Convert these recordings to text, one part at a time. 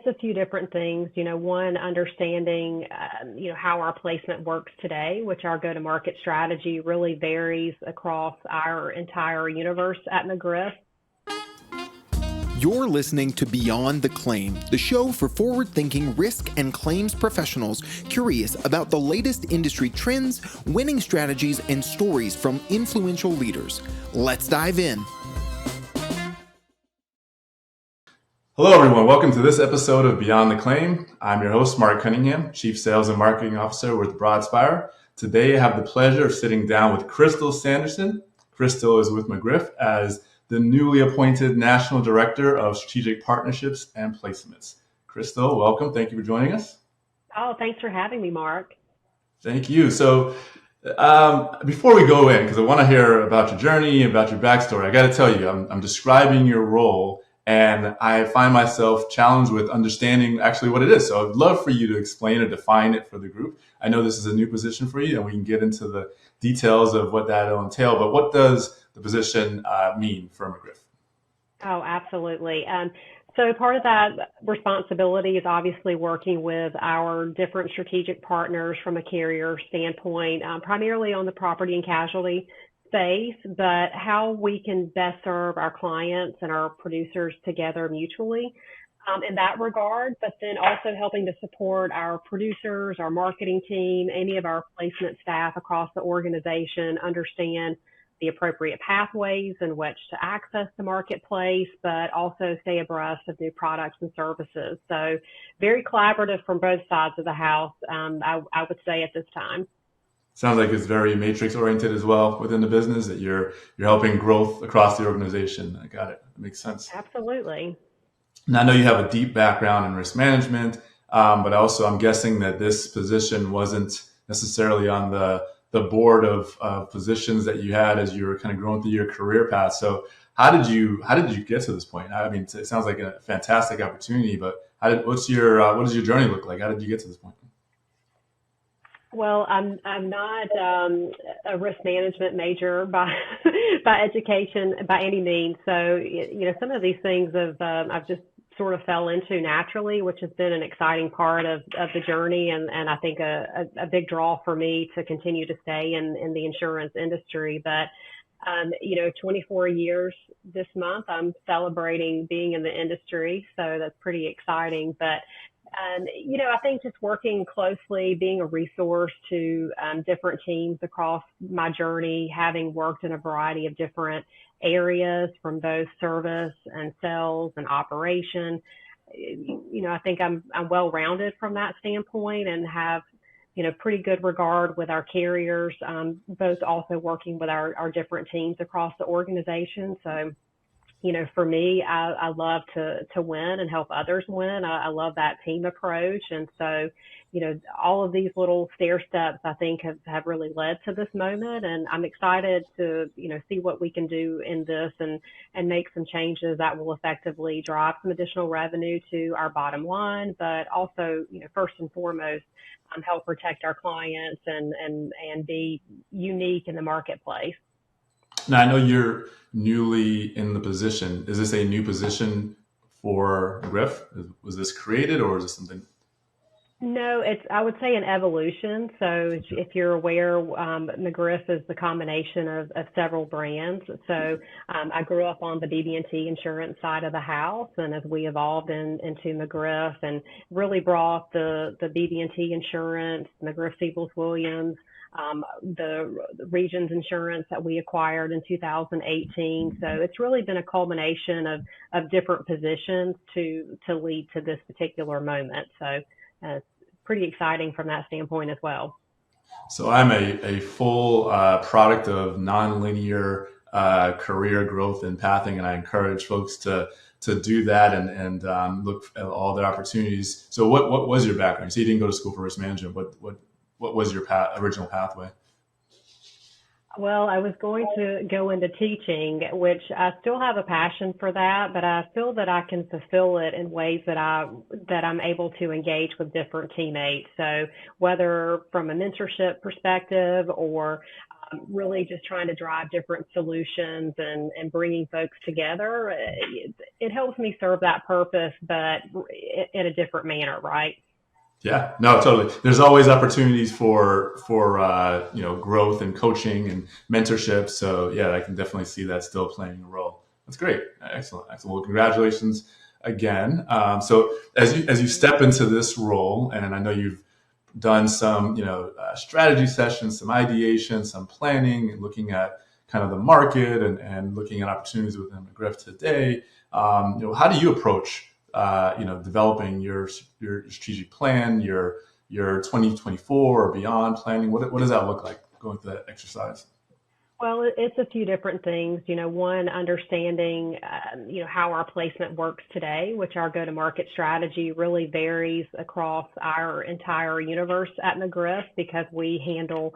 a few different things. One, understanding, how our placement works today, which our go-to-market strategy really varies across our entire universe at McGriff. You're listening to Beyond the Claim, the show for forward-thinking risk and claims professionals curious about the latest industry trends, winning strategies, and stories from influential leaders. Let's dive in. Hello, everyone. Welcome to this episode of Beyond the Claim. I'm your host, Mark Cunningham, Chief Sales and Marketing Officer with Broadspire. Today, I have the pleasure of sitting down with Crystal Sanderson. Crystal is with McGriff as the newly appointed National Director of Strategic Partnerships and Placements. Crystal, welcome. Thank you for joining us. Oh, thanks for having me, Mark. Thank you. So before we go in, because I want to hear about your journey, about your backstory, I got to tell you, I'm describing your role and I find myself challenged with understanding actually what it is. So I'd love for you to explain or define it for the group. I know this is a new position for you and we can get into the details of what that will entail, but what does the position mean for McGriff? Oh, absolutely. So part of that responsibility is obviously working with our different strategic partners from a carrier standpoint, primarily on the property and casualty space, but how we can best serve our clients and our producers together mutually in that regard, but then also helping to support our producers, our marketing team, any of our placement staff across the organization, understand the appropriate pathways in which to access the marketplace, but also stay abreast of new products and services. So very collaborative from both sides of the house, I would say at this time. Sounds like it's very matrix oriented as well within the business, that you're helping growth across the organization. I got it. That makes sense. Absolutely. Now, I know you have a deep background in risk management, but also I'm guessing that this position wasn't necessarily on the board of positions that you had as you were kind of growing through your career path. So how did you get to this point? I mean, it sounds like a fantastic opportunity, but what does your journey look like? How did you get to this point? Well, I'm not a risk management major by by education by any means. So some of these things I've just sort of fell into naturally, which has been an exciting part of the journey, and I think a big draw for me to continue to stay in the insurance industry. But 24 years this month, I'm celebrating being in the industry, so that's pretty exciting. But I think just working closely, being a resource to different teams across my journey, having worked in a variety of different areas from both service and sales and operation, I think I'm well-rounded from that standpoint and have, pretty good regard with our carriers, both also working with our different teams across the organization. So for me, I love to win and help others win. I love that team approach. And so, all of these little stair steps, I think, have really led to this moment. And I'm excited to, see what we can do in this and make some changes that will effectively drive some additional revenue to our bottom line, but also, first and foremost, help protect our clients and be unique in the marketplace. Now, I know you're newly in the position. Is this a new position for McGriff? Was this created or is this something? No, I would say an evolution. So if you're aware, McGriff is the combination of several brands. So I grew up on the BB&T insurance side of the house, and as we evolved into McGriff and really brought the BB&T insurance, McGriff Siebels Williams, the Regions Insurance that we acquired in 2018. So it's really been a culmination of different positions to lead to this particular moment. So it's pretty exciting from that standpoint as well. So I'm a full product of nonlinear career growth and pathing, and I encourage folks to do that and look at all their opportunities. So what was your background? So you didn't go to school for risk management. What was your original pathway? Well, I was going to go into teaching, which I still have a passion for that, but I feel that I can fulfill it in ways that I'm able to engage with different teammates. So whether from a mentorship perspective or really just trying to drive different solutions and bringing folks together. It helps me serve that purpose, but in a different manner, right? Yeah, no, totally. There's always opportunities for growth and coaching and mentorship. So yeah, I can definitely see that still playing a role. That's great. Excellent. Excellent. Well, congratulations again. So as you step into this role, and I know you've done some strategy sessions, some ideation, some planning, and looking at kind of the market and looking at opportunities within McGriff today. How do you approach developing your strategic plan, your 2024 or beyond planning? What does that look like going through that exercise? Well, it's a few different things. One, understanding, how our placement works today, which our go-to-market strategy really varies across our entire universe at McGriff because we handle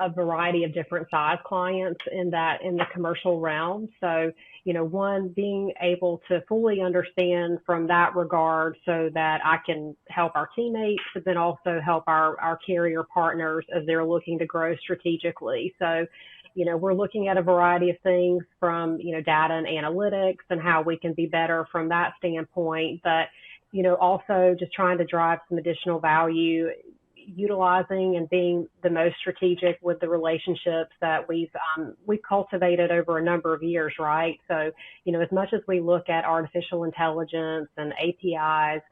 a variety of different size clients in the commercial realm. So, one, being able to fully understand from that regard so that I can help our teammates, but then also help our carrier partners as they're looking to grow strategically. So, we're looking at a variety of things from, data and analytics and how we can be better from that standpoint, but, also just trying to drive some additional value, utilizing and being the most strategic with the relationships that we've cultivated over a number of years, right? So, as much as we look at artificial intelligence and APIs,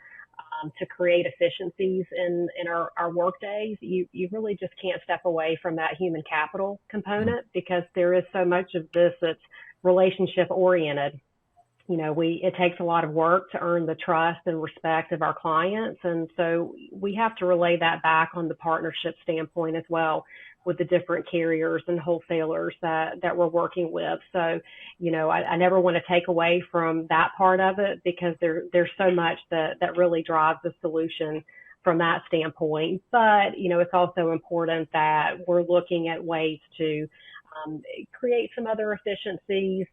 to create efficiencies in our work days, you really just can't step away from that human capital component because there is so much of this that's relationship oriented. It takes a lot of work to earn the trust and respect of our clients. And so we have to relay that back on the partnership standpoint as well with the different carriers and wholesalers that we're working with. So, I never want to take away from that part of it because there's so much that really drives the solution from that standpoint. But, it's also important that we're looking at ways to create some other efficiencies.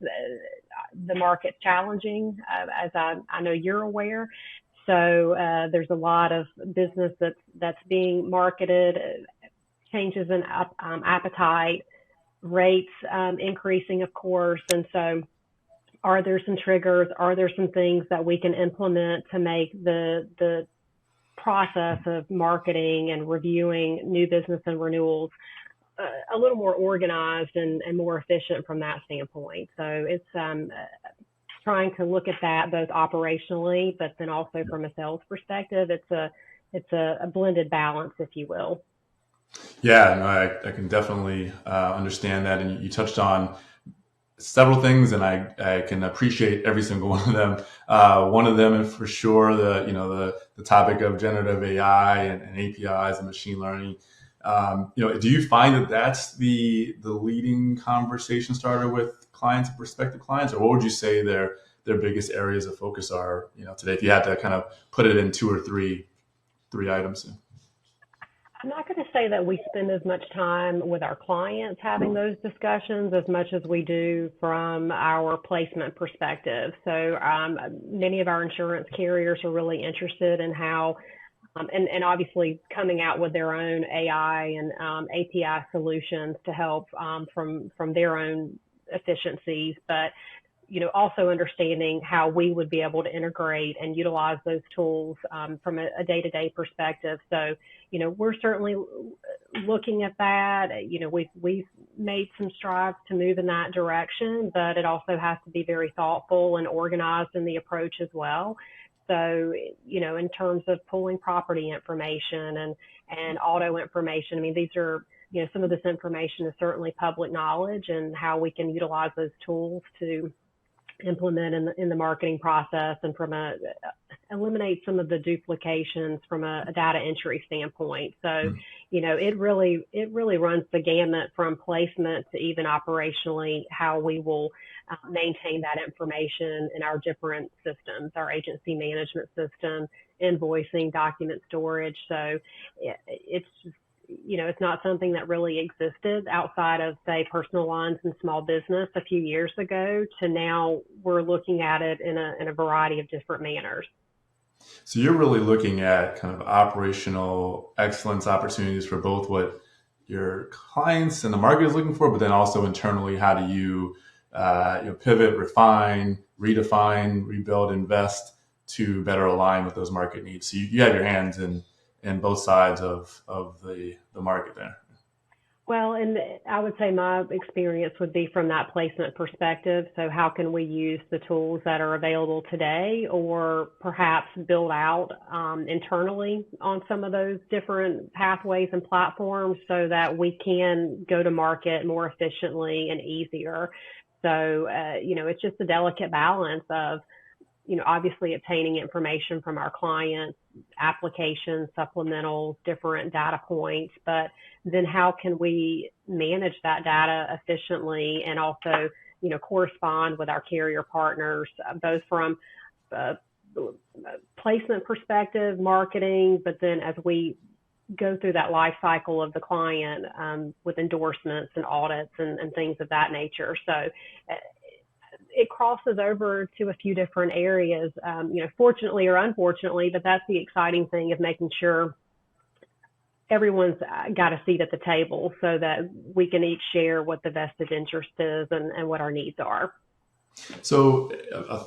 The market's challenging, as I know you're aware. So there's a lot of business that's being marketed, changes in appetite, rates increasing, of course. And so are there some triggers? Are there some things that we can implement to make the process of marketing and reviewing new business and renewals a little more organized and more efficient from that standpoint? So it's trying to look at that both operationally, but then also from a sales perspective. It's a blended balance, if you will. Yeah, no, I can definitely understand that. And you touched on several things, and I can appreciate every single one of them. One of them is for sure the topic of generative AI and APIs and machine learning. Do you find that that's the leading conversation starter with clients and prospective clients, or what would you say their biggest areas of focus are, today, if you had to kind of put it in two or three items? I'm not going to say that we spend as much time with our clients having those discussions as much as we do from our placement perspective. So many of our insurance carriers are really interested in how, and obviously coming out with their own AI and API solutions to help from their own efficiencies, but also understanding how we would be able to integrate and utilize those tools from a day-to-day perspective. So, we're certainly looking at that. We've made some strides to move in that direction, but it also has to be very thoughtful and organized in the approach as well. So, in terms of pulling property information and auto information, I mean, these are, some of this information is certainly public knowledge, and how we can utilize those tools to implement in the marketing process and eliminate some of the duplications from a data entry standpoint. So, it really runs the gamut from placement to even operationally how we will maintain that information in our different systems, our agency management system, invoicing, document storage. So it's just, it's not something that really existed outside of, say, personal lines and small business a few years ago to now we're looking at it in a variety of different manners. So you're really looking at kind of operational excellence opportunities for both what your clients and the market is looking for, but then also internally, how do you, pivot, refine, redefine, rebuild, invest to better align with those market needs? So you have your hands in both sides of the market there. Well, and I would say my experience would be from that placement perspective. So how can we use the tools that are available today, or perhaps build out internally on some of those different pathways and platforms so that we can go to market more efficiently and easier. So, it's just a delicate balance of, obviously obtaining information from our clients, applications, supplementals, different data points, but then how can we manage that data efficiently and also, correspond with our carrier partners, both from placement perspective, marketing, but then as we go through that life cycle of the client with endorsements and audits and things of that nature. So it crosses over to a few different areas, fortunately or unfortunately, but that's the exciting thing of making sure everyone's got a seat at the table so that we can each share what the vested interest is and what our needs are. So,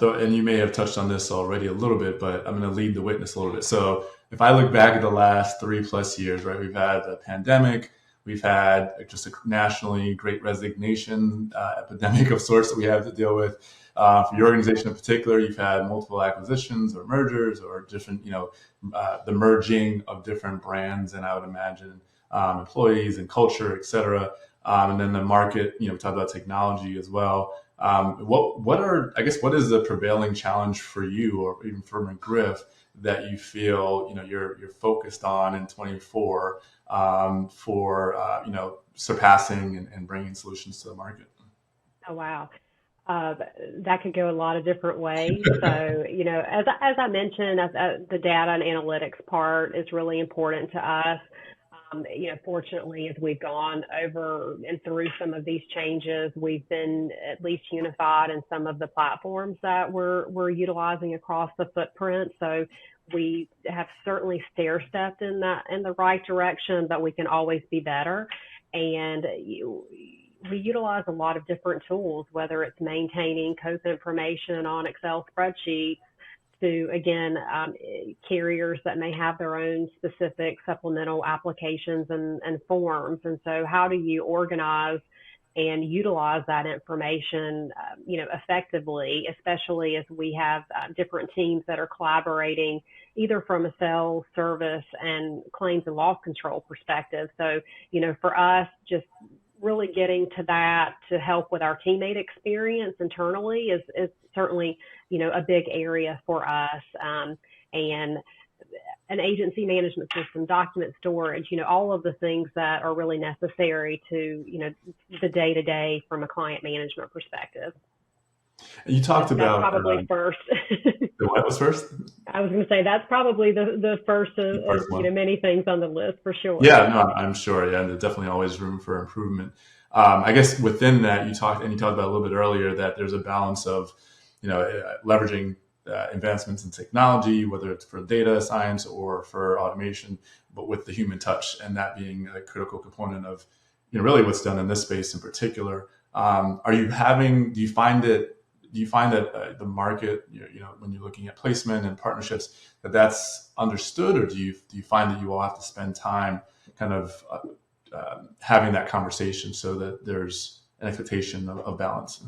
and you may have touched on this already a little bit, but I'm going to lead the witness a little bit. So if I look back at the last 3+ years, right, we've had a pandemic, we've had just a nationally great resignation epidemic of sorts that we have to deal with. For your organization in particular, you've had multiple acquisitions or mergers or different, the merging of different brands, and I would imagine employees and culture, et cetera. And then the market, we talked about technology as well. What is the prevailing challenge for you, or even for McGriff, that you feel you're focused on in 24 for surpassing and bringing solutions to the market? Oh wow, that could go a lot of different ways. So as I mentioned, the data and analytics part is really important to us. Fortunately, as we've gone over and through some of these changes, we've been at least unified in some of the platforms that we're utilizing across the footprint. So we have certainly stair-stepped in the right direction, but we can always be better. And we utilize a lot of different tools, whether it's maintaining COPE information on Excel spreadsheets, to, again, carriers that may have their own specific supplemental applications and forms. And so how do you organize and utilize that information, effectively, especially as we have different teams that are collaborating either from a sales, service, and claims and loss control perspective. So, for us, just really getting to that to help with our teammate experience internally is certainly, a big area for us. And an agency management system, document storage, all of the things that are really necessary to, the day-to-day from a client management perspective. And you talked about probably first. What was first? I was going to say that's probably the first of many things on the list for sure. Yeah, no, I'm sure. Yeah, there's definitely always room for improvement. I guess within that, you talked about a little bit earlier that there's a balance of, leveraging advancements in technology, whether it's for data science or for automation, but with the human touch, and that being a critical component of, really what's done in this space in particular. Do you find that the market, when you're looking at placement and partnerships, that's understood, or do you find that you all have to spend time kind of having that conversation so that there's an expectation of balance?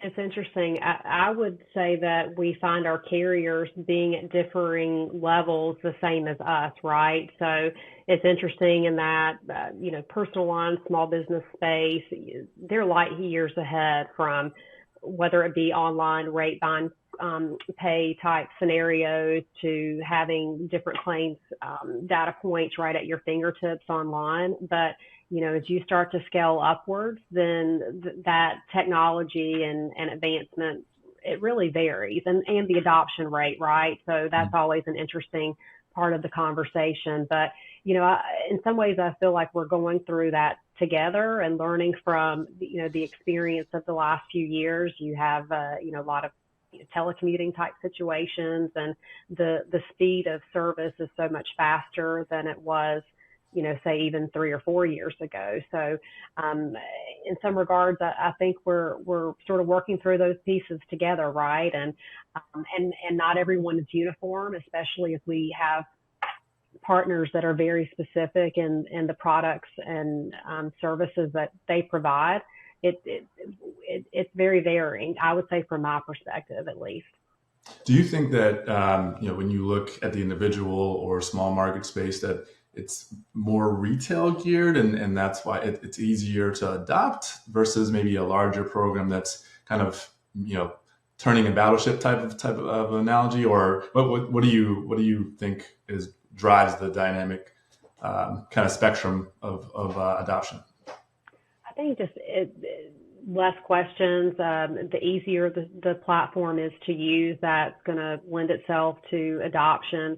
It's interesting. I would say that we find our carriers being at differing levels the same as us, right? So it's interesting in that, personal lines, small business space, they're light years ahead from whether it be online rate bind pay type scenarios to having different claims data points right at your fingertips online. But as you start to scale upwards, then that technology and advancement, it really varies, and the adoption rate, right? So that's always an interesting part of the conversation. But, in some ways, I feel like we're going through that together and learning from, the experience of the last few years. You have, a lot of telecommuting type situations, and the speed of service is so much faster than it was say even 3 or 4 years ago. So in some regards, I think we're sort of working through those pieces together, right? And not everyone is uniform, especially if we have partners that are very specific in the products and services that they provide. It's very varying, I would say, from my perspective, at least. Do you think that when you look at the individual or small market space, that it's more retail geared, and that's why it's easier to adopt versus maybe a larger program that's kind of turning a battleship type of analogy? Or what do you think drives the dynamic kind of spectrum of adoption? I think just less questions. The easier the platform is to use, that's going to lend itself to adoption.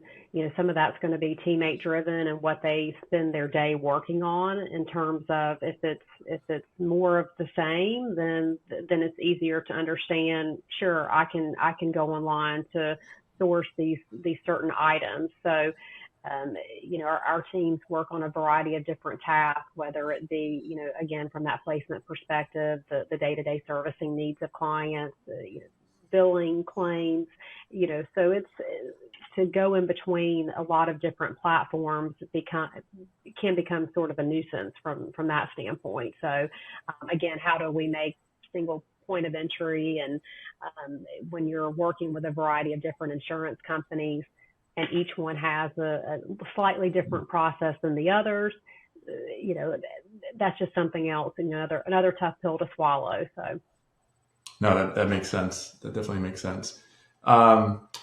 Some of that's going to be teammate driven and what they spend their day working on. In terms of if it's more of the same, then it's easier to understand. Sure, I can go online to source these certain items. So our teams work on a variety of different tasks, whether it be, again, from that placement perspective, the day-to-day servicing needs of clients, billing, claims, so it's to go in between a lot of different platforms can become sort of a nuisance from that standpoint. So again, how do we make single point of entry? And when you're working with a variety of different insurance companies, and each one has a slightly different process than the others, that's just something else, and another tough pill to swallow. So, no, that makes sense. That definitely makes sense.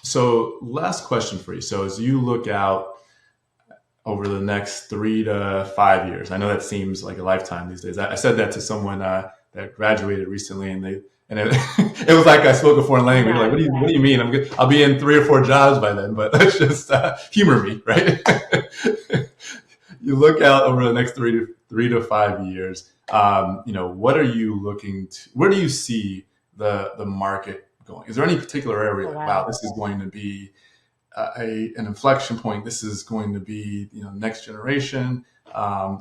So, last question for you. So, as you look out over the next 3 to 5 years, I know that seems like a lifetime these days. I said that to someone that graduated recently, and it was like I spoke a foreign language. Like, what do you mean? I'll be in 3 or 4 jobs by then, but let's just humor me, right? You look out over the next 3 to 5 years. What are you looking to? Where do you see the market going? Is there any particular area? Wow, this is going to be an inflection point. This is going to be next generation.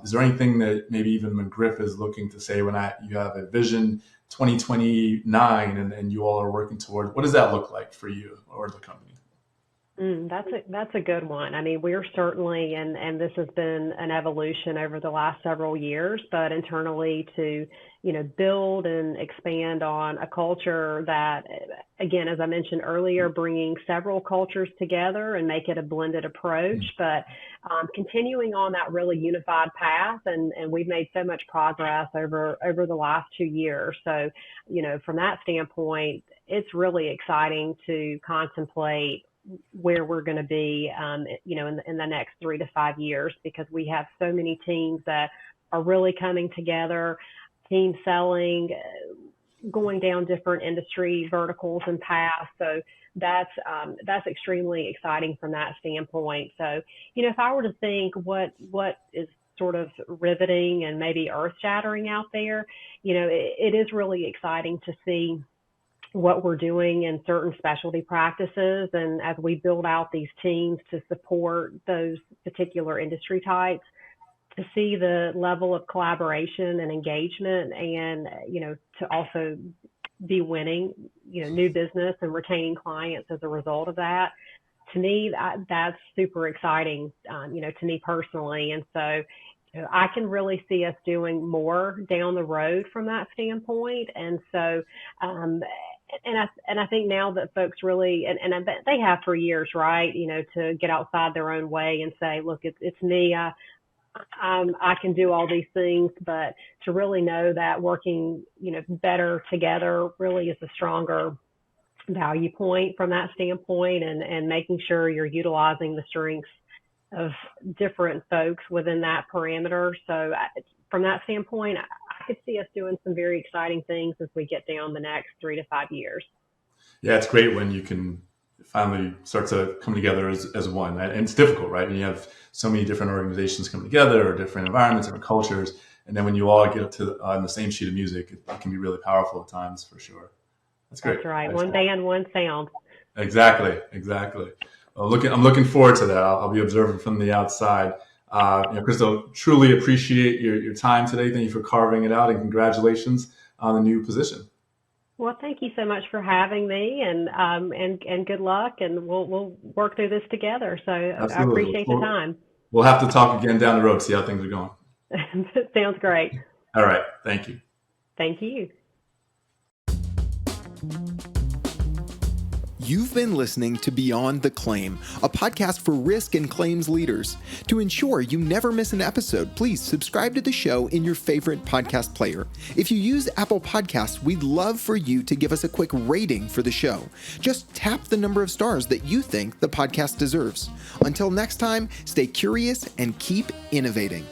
Is there anything that maybe even McGriff is looking to say when you have a vision 2029 and you all are working toward? What does that look like for you or the company? That's a good one. I mean, we're certainly, and this has been an evolution over the last several years, but internally to, build and expand on a culture that, again, as I mentioned earlier, bringing several cultures together and make it a blended approach, but continuing on that really unified path. And we've made so much progress over the last 2 years. So, from that standpoint, it's really exciting to contemplate where we're going to be, in the next 3 to 5 years, because we have so many teams that are really coming together, team selling, going down different industry verticals and paths. So that's extremely exciting from that standpoint. So, if I were to think what is sort of riveting and maybe earth shattering out there, it is really exciting to see what we're doing in certain specialty practices. And as we build out these teams to support those particular industry types, to see the level of collaboration and engagement and, to also be winning, new business and retaining clients as a result of that. To me, that's super exciting, to me personally. And so I can really see us doing more down the road from that standpoint. And so, and I think now that folks really, and I bet they have for years, right, to get outside their own way and say, look, it's me, I can do all these things, but to really know that working, better together really is a stronger value point from that standpoint, and making sure you're utilizing the strengths of different folks within that parameter. So from that standpoint, I could see us doing some very exciting things as we get down the next 3 to 5 years. Yeah, it's great when you can finally start to come together as one. And it's difficult, right? When you have so many different organizations come together, or different environments, different cultures. And then when you all get to on the same sheet of music, it can be really powerful at times, for sure. That's great. That's right. One band, one sound. Exactly. Well, I'm looking forward to that. I'll be observing from the outside. Crystal, truly appreciate your time today. Thank you for carving it out, and congratulations on the new position. Well, thank you so much for having me, and good luck, and we'll work through this together. So I Absolutely. appreciate the time. We'll have to talk again down the road, see how things are going. Sounds great. All right. Thank you. Thank you. You've been listening to Beyond the Claim, a podcast for risk and claims leaders. To ensure you never miss an episode, please subscribe to the show in your favorite podcast player. If you use Apple Podcasts, we'd love for you to give us a quick rating for the show. Just tap the number of stars that you think the podcast deserves. Until next time, stay curious and keep innovating.